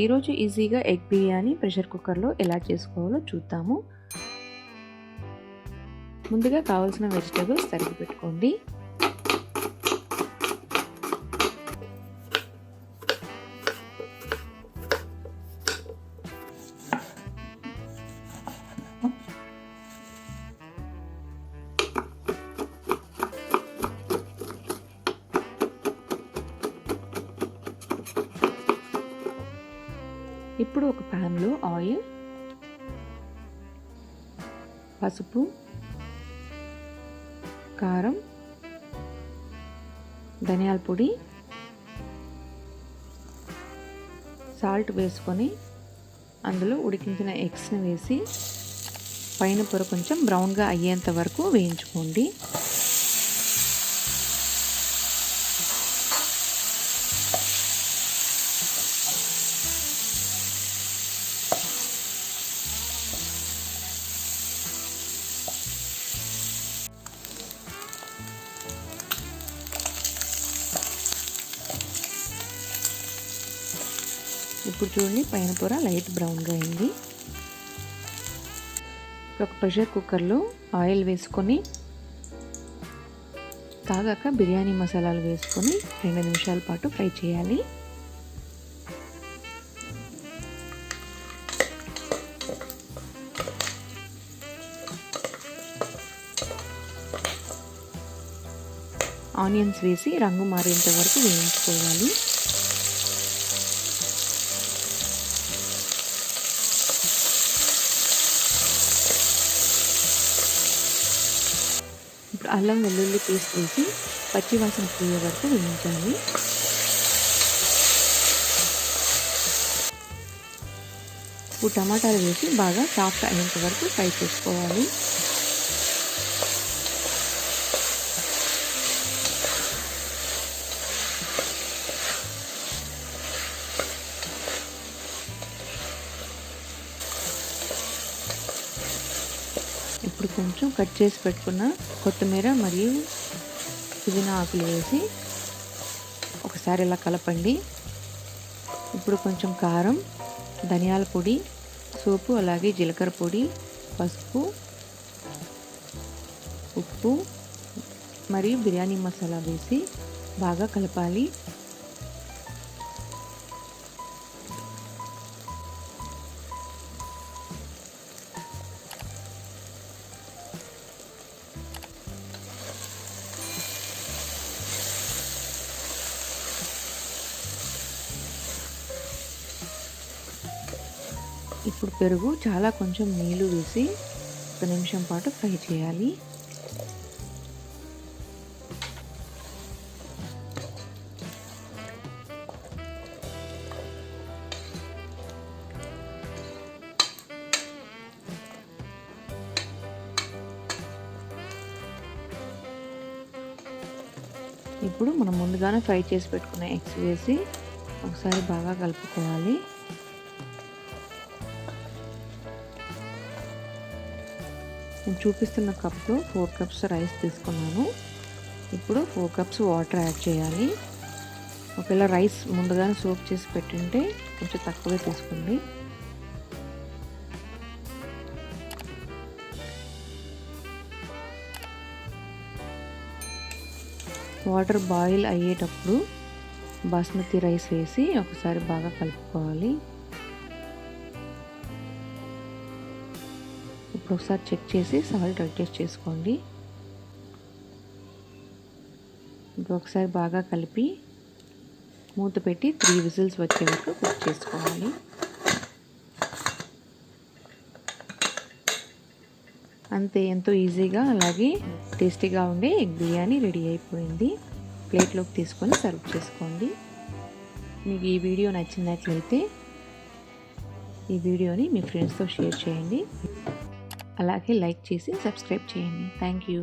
ఈరోజు ఈజీగా egg biryani pressure కుక్కర్లో ఎలా చేసుకోవాలో చూద్దాము. ముందుగా కావాల్సిన వెజిటేబుల్స్ తరిగి పెట్టుకోండి. ఇప్పుడు ఒక ప్యాన్లో ఆయిల్, పసుపు, కారం, ధనియాల పొడి, సాల్ట్ వేసుకొని అందులో ఉడికించిన ఎగ్స్ని వేసి పైన పొర కొంచెం బ్రౌన్గా అయ్యేంత వరకు వేయించుకోండి. ఇప్పుడు చూడండి, పైన పొర లైట్ బ్రౌన్గా అయింది. ఒక ప్రెషర్ కుక్కర్లో ఆయిల్ వేసుకొని తాగాక బిర్యానీ మసాలాలు వేసుకొని 2 నిమిషాల పాటు ఫ్రై చేయాలి. ఆనియన్స్ వేసి రంగు మారేంత వరకు వేయించుకోవాలి. ఇప్పుడు అల్లం వెల్లుల్లి పేస్ట్ వేసి పచ్చివాసన పోయే వరకు వేయించాలి. ఇప్పుడు టమాటాలు వేసి బాగా సాఫ్ట్ అయ్యేంత వరకు ఫ్రై చేసుకోవాలి. ఇప్పుడు కొంచెం కట్ చేసి పెట్టుకున్న కొత్తిమీర మరియు పుదీనా ఆకులు వేసి ఒకసారి ఇలా కలపండి. ఇప్పుడు కొంచెం కారం, ధనియాల పొడి, సోపు, అలాగే జీలకర్ర పొడి, పసుపు, ఉప్పు మరియు బిర్యానీ మసాలా వేసి బాగా కలపాలి. ఇప్పుడు పెరుగు, చాలా కొంచెం నీళ్ళు వేసి 1 నిమిషం పాటు ఫ్రై చేయాలి. ఇప్పుడు మనం ముందుగానే ఫ్రై చేసి పెట్టుకున్న ఎగ్స్ వేసి ఒకసారి బాగా కలుపుకోవాలి. నేను చూపిస్తున్న కప్లో 4 కప్స్ రైస్ తీసుకున్నాను. ఇప్పుడు 4 కప్స్ వాటర్ యాడ్ చేయాలి. ఒకవేళ రైస్ ముందుగానే సోక్ చేసి పెట్టుంటే కొంచెం తక్కువే తీసుకోండి. వాటర్ బాయిల్ అయ్యేటప్పుడు బాస్మతి రైస్ వేసి ఒకసారి బాగా కలుపుకోవాలి. ఇప్పుడు ఒకసారి చెక్ చేసి సాల్ట్ అడ్జస్ట్ చేసుకోండి. ఇప్పుడు ఒకసారి బాగా కలిపి మూత పెట్టి 3 విజిల్స్ వచ్చే వరకు కుక్ చేసుకోవాలి. అంతే, ఎంతో ఈజీగా అలాగే టేస్టీగా ఉండే ఎగ్ బిర్యానీ రెడీ అయిపోయింది. ప్లేట్లోకి తీసుకొని సర్వ్ చేసుకోండి. మీకు ఈ వీడియో నచ్చినట్లయితే ఈ వీడియోని మీ ఫ్రెండ్స్తో షేర్ చేయండి. అలాగే లైక్ చేసి సబ్స్క్రైబ్ చేయండి. Thank you.